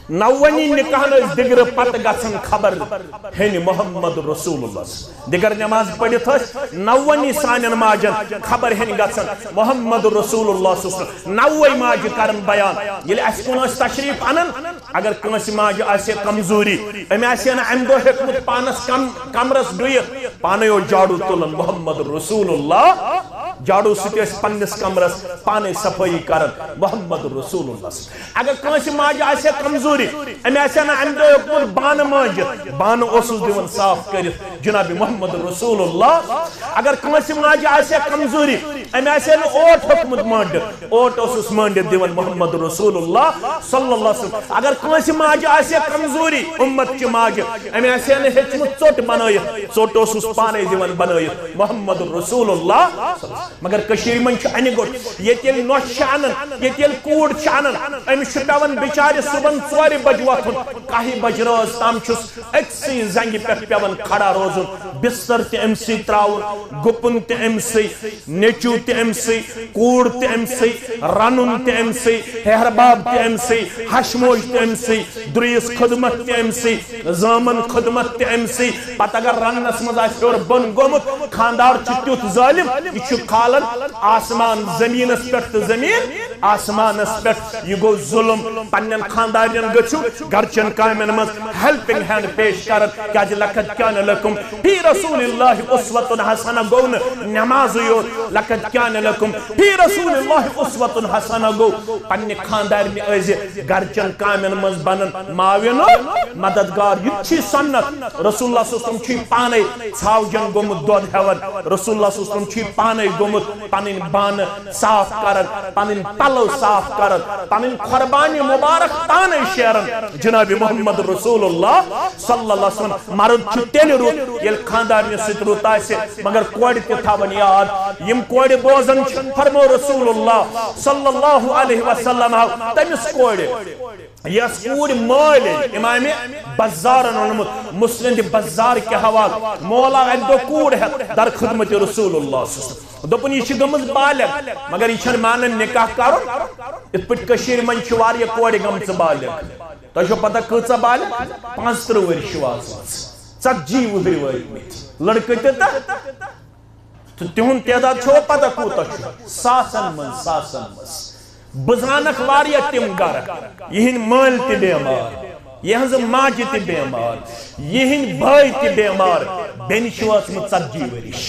9 نکاحن ٲسۍ دِگرٕ پتہٕ گژھان خبر ہیٚنہِ محمد رسول اللہ دِگر نماز پٔرِتھ ٲسۍ 9 سانٮ۪ن ماجن خبر ہیٚنہِ گژھان محمد رسول اللہ صلی اللہ علیہ وسلم 9 ماجہِ کرن بیان ییٚلہِ اَسہِ کُن ٲسۍ تشریٖف انان اگر کٲنٛسہِ ماجہِ آسہِ کمزوری أمۍ آسہِ ہا نہٕ اَمہِ دۄہ ہیوٚکمُت پانس کمرس ڈُیِتھ پانے اوس جاڑوٗ تُلان محمد رسول اللہ جاڑوٗ سۭتۍ ٲسۍ پننِس کمرس پانے صفٲیی کران محمد رسول اللہ اگر کٲنٛسہِ ماجہِ آسہِ ہا کمزوری أمۍ آسہِ ہا نہٕ اَمہِ دۄہ ہیوٚکمُت بانہٕ مٲنٛجِتھ بانہٕ اوسُس دِوان صاف کٔرِتھ جناب محمد رسول اللہ اگر کٲنٛسہِ ماجہِ آسہِ ہا کمزوری أمۍ آسہِ ہا نہٕ اوٹ ہیوٚکمُت مٲنٛڈِتھ اوٹ اوسُس مٲنٛڈِتھ دِوان محمد رسول اللہ صلی اللہ علیہ وسلم اگر کٲنٛسہِ ماجہِ آسہِ ہا کمزوری اُمتچہِ ماجہِ أمۍ آسہِ ہا نہٕ ہیٚچھمُت ژوٚٹ بنٲیِتھ ژوٚٹ اوسُس پانے دِوان بنٲیِتھ محمد رسول اللہ مگر کٔشیٖرِ منٛز چھُ اَنہِ گوٚٹ ییٚتہِ ییٚلہِ نۄش چھِ انان ییٚتہِ ییٚلہِ کوٗر چھِ انان أمِس چھُ پیٚوان بِچارِ صُبحن 4 بجہِ وۄتھُن 1 بجہِ رٲژ تام چھُس أکسٕے زنٛگہِ پٮ۪ٹھ پیٚوان کھڑا روزُن بستر تہِ أمسٕے ترٛاوُن گُپُن تہِ أمسٕے نیٚچوٗ تہِ أمسٕے کوٗر تہِ أمسٕے رنُن تہِ أمسٕے ہیہرباب تہِ أمسٕے ہشموش تہِ أمسٕے دُرٛیِس خدمت تہِ أمسٕے زٲمن خدمت تہِ أمسٕے پتہٕ اگر رننس منٛز آسہِ ہیوٚر بۄن گوٚمُت خاندار چھُ تیُتھ ظٲلِم یہِ چھُ کھالان آسمان زٔمیٖنس پٮ۪ٹھ تہٕ زٔمیٖن آسمانس پٮ۪ٹھ یہِ گوٚو ظُلم پننٮ۪ن خاندارٮ۪ن گٔژھِو گرچن کامٮ۪ن منٛز ہیلپنگ ہینڈ پیش کران کیازِ لقد کان لکم فی رسول اللہ اسوۃ حسنہ گوٚو نہٕ نمازٕے یوت لقد کان لکم فی رسول اللہ اسوۃ حسنہ گوٚو پننہِ خاندارنہِ ٲسۍ گرچن کامٮ۪ن منٛز بنان معاوِنہٕ مددگار یہِ چھِ سنت رسول اللہ صلی اللہ علیہ وسلم چھُ پانے ژھاوجن گوٚمُت دۄد ہٮ۪وان رسول اللہ صلی اللہ علیہ وسلم چھُ پانے گوٚمُت پنٕنۍ بانہٕ صاف کران پنٕنۍ پلو صاف کران پنٕنۍ قۄربانہِ مُبارک پانے شیران جناب محمد رسول اللہ صلی اللہ علیہ وسلم مرد چھُ تیٚلہِ رُت ییٚلہِ خاندارنہِ سۭتۍ رُت آسہِ مگر کورِ تہِ تھاوان یاد یِم کورِ بوزان چھِ فرمو رسول اللہ صلی اللہ علیہ وسلم تٔمِس کورِ یس کوٗر مٲلۍ امامِ بزارن اوٚنمُت مسلم بزار کے حوالہٕ مولا اکہِ دۄہ کوٗر ہٮ۪تھ در خدمت رسول اللہ صلی اللہ علیہ وسلم دوٚپُن یہِ چھِ گٔمٕژ بالغ مگر یہِ چھَنہٕ مانان نکاح کرُن یِتھ پٲٹھۍ کٔشیٖرِ منٛز چھِ واریاہ کورِ گٔمژٕ بالغ تۄہہِ چھو پتہ کۭژاہ بالغ 35 ؤری چھِ واتمٕژ 40 وُہٕرۍ وٲتمٕتۍ لڑکہٕ تہِ تہٕ تِہُنٛد تعداد چھو پتہ کوٗتاہ چھُ ساسن منٛز بہٕ زانکھ واریاہ تِم گرٕ یِہٕنٛدۍ مٲلۍ تہِ بیمار یِہٕنٛزٕ ماجہِ تہِ بیمار یِہٕنٛدۍ بٲے تہِ بیمار بیٚنہِ چھِ وٲژمٕژ 40 ؤرِش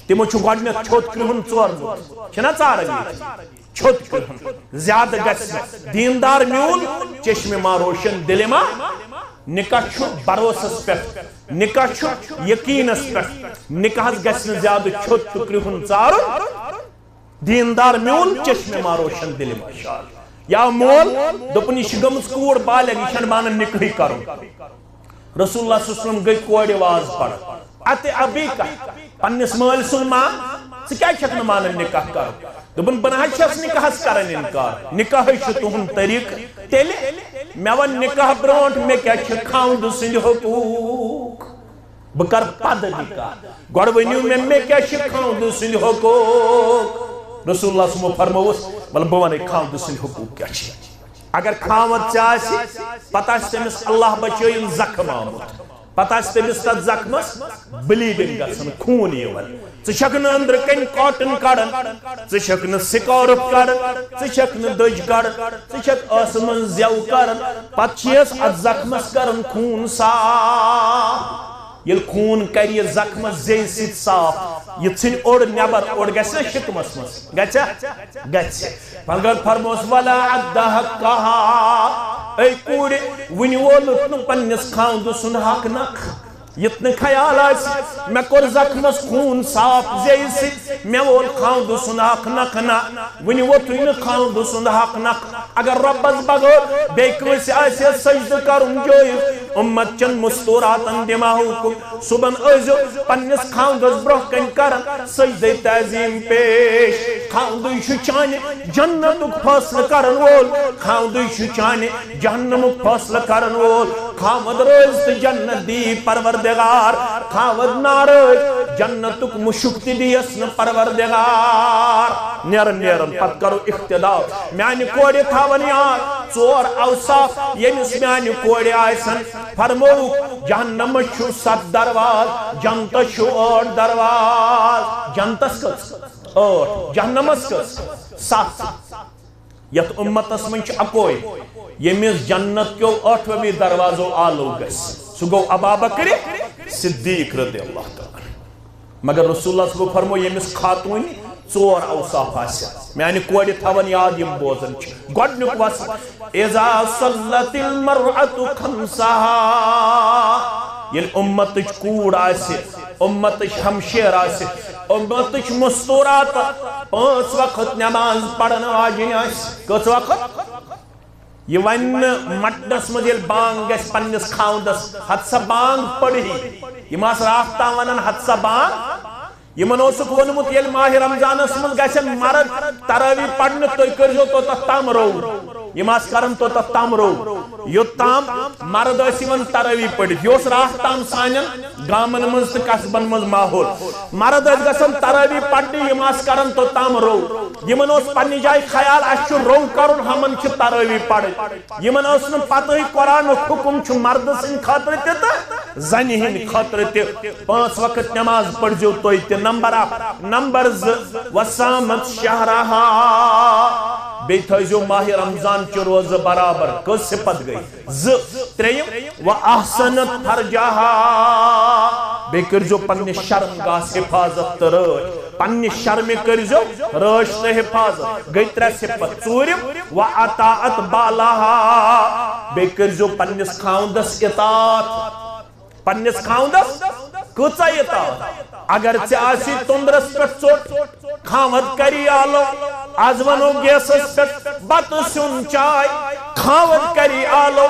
تِمو چھُ گۄڈٕنٮ۪تھ چھوٚت کرٛہُن ژورمُت چھِنا ژاران چھوٚت کرٛہُن زیادٕ گژھِ نہٕ دیندار میوٗل چشمہِ ما روشن دِلہِ ما نکاح چھُ بروسس پٮ۪ٹھ نکاح چھُ یقیٖنس پٮ۪ٹھ نکاحس گژھِ نہٕ زیادٕ چھوٚت تہٕ کرٛہُن ژارُن دیندار میول چشمہِ ما روشن دِلہِ ما یا مول دوٚپُن یہِ چھِ گٔمٕژ کوٗر بالغ یہِ چھَنہٕ مانان نکاحٕے کرُن رسول اللہ صلی اللہ علیہ وسلم گٔے کورِ واز پران اتہِ ابیٖکا پننِس مٲلۍ سُنٛد مان ژٕ کیازِ چھکھ نہٕ مانان نکاح کرُن دوٚپُن بہٕ نہ حظ چھَس نکاحس کران انکار نکاحٕے چھُ تُہُنٛد طریٖقہٕ تیٚلہِ میں ون نکاح برونٹ میں کیا کھاؤں سند حقوق بکر پد نکاح گوڑ ونیو میں کیا کھاؤں سند حقوق رسول اللہ صلی اللہ علیہ وسلم فرموس بل بوانے کھاؤں سند حقوق کیا اگر کھاوت چاہیے پتہ تمس اللہ بچائن زخم آمت پتہ تمس تر زخمس بلیڈنگ گژھان خون یوان ژٕ اندر کن کاٹن کڑان ژٕ سکارف کڑان ژٕ دج کڑان ژٕ آسمان زیو کران پتہ ات زخمس کران خون صاف یل خون کر یہ زخمس زی ست صاف یہ ژھن اوڑ نبر اوڑ گژھِ نا شکمس مز گژھِ مگر فرموس ولا عد حقها اے کوڑ ونہ وولت نہ پنس خاند سند حق نکھ یتن خیال آس میں کور زخمس خون صاف زی ست میں وول خاند سند حق نکھ نا ونہ ووتھے نہ خاند سند حق نکھ اگر ربس بغیر بے کٲنٛسہِ آسہِ سجدٕ کرُن جٲیِز امت چن مستوراتن دماغ حکم صبح ازو پنس خاندس برہ کن کرن سجدہ تعظیم پیش خاندی چھ چانہ جنتک فیصلہ کرن وول خاندی چھ چانہ جہنمک فیصلہ کرن وول خاوند روز تو جنت دی پروردگار خاوند نارز جنتک مشک دیس ن پروردگار نیرن پت کرو اقتداء میانہ کوڑ تھاون یاد ژور اوصاف یمس میانہ کوڑ آسن فرمو جہنم چھو 7 درواز جنت چھو 8 درواز جنتس کس 8 جہنمس کس 7 یت امتس من اکوئی یمس جنت کیو 8ویں دروازو آلو گس سو گو ابا بکر صدیق رضی اللہ تعالی مگر رسول اللہ صلی اللہ علیہ وسلم فرمو یمس خاتون 4 اوصاف آسیا میانہ کوڑ تھاون یاد یم بوزن گۄڈنیُک وس اذا صلت المرأة خمسها یل امتچ کوڑ آسہِ امتچ ہمشیر آسہِ امتچ مستورات 5 وقت نماز پڑھن واجن آسہِ کٔژ وقت یہ ون مٹنس مز یل بانگ گژھِ پننس خاوندس حد سا بانگ پڑھی یم آس رافتہ ونان حد سا بانگ یمن اوسک ونمت یل ماہ رمضانس من گژھن مرد تراوی پڑھن تُہۍ کٔرزیو توٚتتھ تام رو یم آس کرن توٚتتھ تام رو یوٚتام مرد ٲسۍ یوان تراوی پٔرِتھ یہِ اوس راتھ تام سانٮ۪ن گامن منٛز تہٕ قصبن منٛز ماحول مرد ٲسۍ گژھان تراوی پڑھنہِ یم آس کرن توٚتام رو یمن اوس پننہِ جایہِ خیال اسہِ چھُ رو کرُن ہمن چھِ تراوی پڑھٕنۍ یمن ٲس نہٕ پتہٕے قرآنُک حُکم چھُ مرد سٕنٛدِ خٲطرٕ تہِ تہٕ زنہِ ہٕنٛدِ خٲطرٕ تہِ 5 وقت نماز پٔرزیو تُہۍ تہِ نمبر 1 نمبر 2 وسامت شہرہا بے تھٲیزیو ماہ رمضان چہِ روزٕ برابر کٔژ صفت گئی 2 3 وَأَحْسَنَتْ فَرْجَهَا بے کٔرزیو پننہِ شرمگاہس حفاظت تہٕ رٲچھ پننہِ شرمہِ کٔرزیو رٲچھ تہٕ حفاظت گئی 3 صفت 4 وَأَطَاعَتْ بَالَهَا بے کٔرزیو پننس خاوندس اطاعت پننس خاوندس کۭژاہ اطاعت اگر ژےٚ آسی توٚنٛدرس پٮ۪ٹھ ژوٚٹ خاوند کری آلو آز ونو گیسس پٮ۪ٹھ بتہٕ سیُن چاے خاوند کری آلو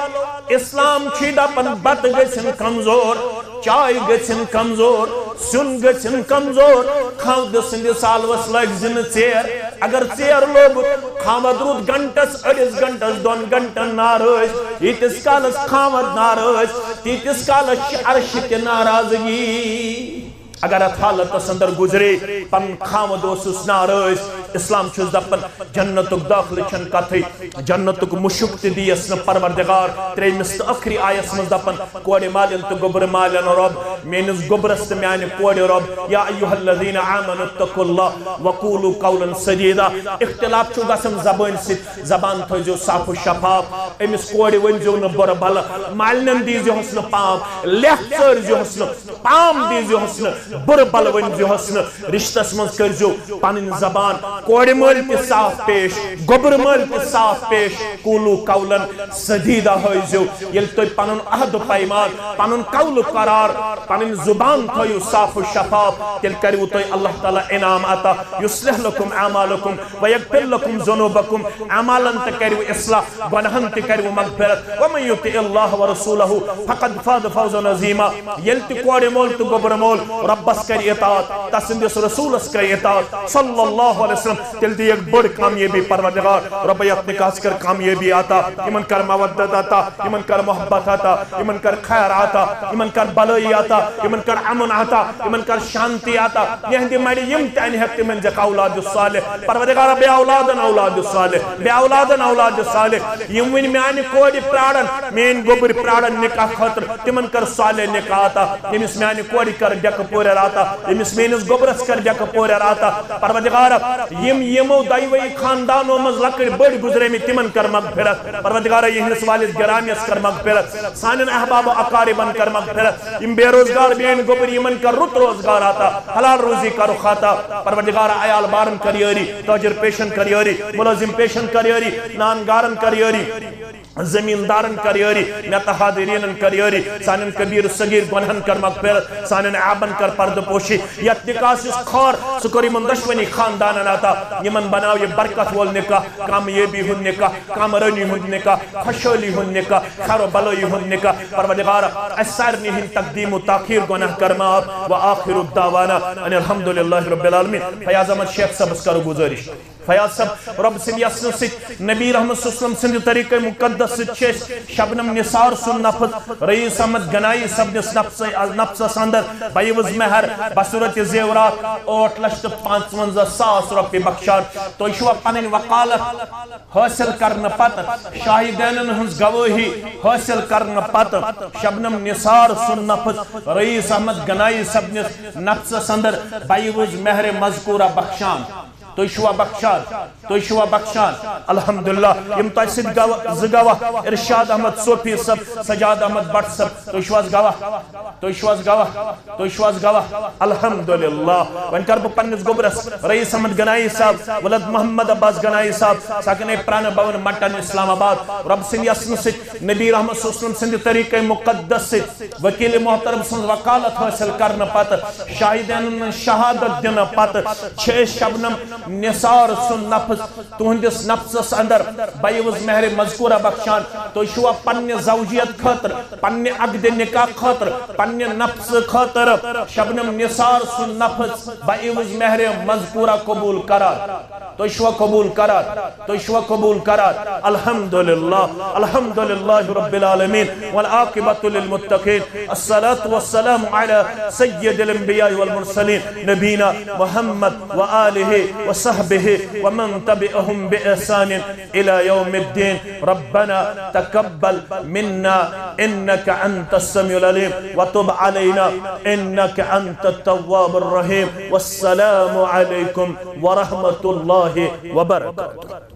اسلام چھ دپان بتہٕ گژھن کمزور چاے گژھن کمزور سیُن گژھن کمزور خاوند سٕنٛدِس آلوس لگزِ نہٕ ژیر اگر ژیر لوگُت خاوند روٗد گنٹس 2 گنٹس 2 گنٹن ناراض ییٖتِس کالس خاوند ناراض تیٖتِس کالس چھِ عرشہِ تہِ ناراضگی اگر ات حالتس اندر گزرے پن خاوند اوسس ناراض اسلام چھُس دپان جنتک داخلہ چھن کتھے جنتک مشک تہِ دیس نہٕ پروردگار 3مِس تہٕ ٲخری آیس منٛز دپان کورِ مالین تہٕ گوٚبرٕ مالین رۄب میٲنِس گوٚبرس تہٕ میانہِ کورِ رۄب یا ایُہا الذین آمنوا اتقوا اللہ وقولوا قولا سدیدا اختلاف چھُ گژھان زبٲنۍ سۭتۍ زبان تھٲیزیو صاف و شفاف أمِس کورِ ؤنزیو نہٕ بُرٕ بلہٕ مالنٮ۪ن دیٖزیوہس نہٕ پام لیٚکھ ژٲرزیوہس نہٕ پام دیٖزیوہس نہٕ بُرٕ بلہٕ ؤنزیوہس نہٕ رشتس منٛز کٔرزیو پنٕنۍ زبان کورِ مٲلۍ تہِ صاف پیش گوٚبرٕ مٲلۍ تہِ صاف پیش قولوا قولا سدیدا ہٲیزیو ییٚلہِ تُہۍ پنُن عہد پیمان پنُن قولہٕ قرار پنٕنۍ زبان تھٲیِو صاف و شفاف تیٚلہِ کٔرِو تۄہہِ اللہ تعالیٰ انعام عطا یُصلح لکم اعمالکم ویغفر لکم ذنوبکم اعمالن تہِ کٔرِو اصلاح گۄنہن تہِ کٔرِو مغفرت ومن یُطع اللہ ورسولہ فقد فاز فوزا عظیما ییٚلہِ تہِ کورِ مول تہٕ گوٚبرٕ مول رۄبس کرِ اطاعت تسٕنٛدِس رسوٗلس کرِ اطاعت صلی اللہ علیہ وسلم تل دی ایک بڑ کامیابی پروردگار رب یک نکاس کر کامیابی آتا ایمن کر مودت آتا ایمن کر محبت آتا ایمن کر خیر آتا ایمن کر بلائی آتا ایمن کر امن آتا ایمن کر شانتی آتا یہندی مڑی یم تانی حق من جک اولاد الصالح پروردگار بے اولادن اولاد الصالح بے اولادن اولاد الصالح یم ون میانی کوڑی پراڑن مین گوبر پراڑن نکاح خطر تمن کر صالح نکاح آتا یمس میانی کوڑی کر ڈک پورر آتا یمس مینس گوبرس کر ڈک پورر آتا پروردگار یمو دائیوئی خاندانوں مز لکڑ بڑ گزرے میں تمن کر مغفرت پروردگار یہنس والد گرامیس کر مغفرت سانن احباب و اقاربن کر مغفرت یم بے روزگار بین گوبر یمن کر رت روزگار آتا حلال روزی کا رخ آتا پروردگار عیال بارن کریوری تاجر پیشن کریوری ملازم پیشن کریوری نانگارن کریوری زمیندارن کریوری نتحادرین کریوری سانن کبیر صغیر گنہن کر مغفرت سانن عابن کر پرد پوشی یت نکاس اس خور سکری من دشمنی خاندان آتا یمن بناو یہ برکت وول نکاح کامیابی ہن نکاح کامرانی ہن نکاح خوشحالی ہن نکاح خیر و بلائی ہن نکاح پروردگار اسرنی ہن تقدیم و تاخیر گناہ کر معاف و آخر الدعوانا ان الحمدللہ رب العالمین فیاض احمد شیخ صاحب اس کرو گزارش فیاض صاحب رب سن یسن ست نبی رحمت صلی اللہ علیہ وسلم سن طریقہ مقدس ست شیش شبنم نثار سن نفذ رئیس احمد گنائی سب نفس اندر بیوز مہر بصورت زیورات 8,55,000 روپی بخشان تو اشوا پنن وقالت حاصل کرن پت شاہدینن ہنز گواہی حاصل کرن پت شبنم نثار سن نفذ رئیس احمد گنائی سب نفس اندر بیوز مہر مذکورہ بخشان تو شوا بخشان الحمدللہ یم تو سید زگواہ ارشاد احمد صوفی سب سجاد احمد بٹ سب تو شواز گواہ الحمدللہ ون کر بہ پنس گوبرس رئیس احمد گنائی صاحب ولد محمد عباس گنائی صاحب سکنے پران بون مٹن اسلام آباد رب سن یسن ست نبی رحمت صلی اللہ علیہ وسلم سند طریقہ مقدس ست وکیل محترم سن وکالت حاصل کرن پت شاہدین شہادت دن پت 6 شبنم نثار سن نفس تہندس نفسس اندر بیوز مہر مذکورہ بخشان تو شوا پنہ زوجیت خاطر پنہ عقد نکاح خاطر پنہ نفس خاطر شبنم نثار سن نفس بیوز مہر مذکورہ قبول قرار تو شوا قبول قرار الحمدللہ رب العالمین والعاقبۃ للمتقین الصلاة والسلام على سید الانبیاء والمرسلین نبینا محمد وآلہ وصحبه ومن تبعهم بإحسان إلى يوم الدين ربنا تقبل منا إنك أنت السميع العليم وتب علينا إنك أنت التواب الرحيم والسلام عليكم ورحمة الله وبركاته.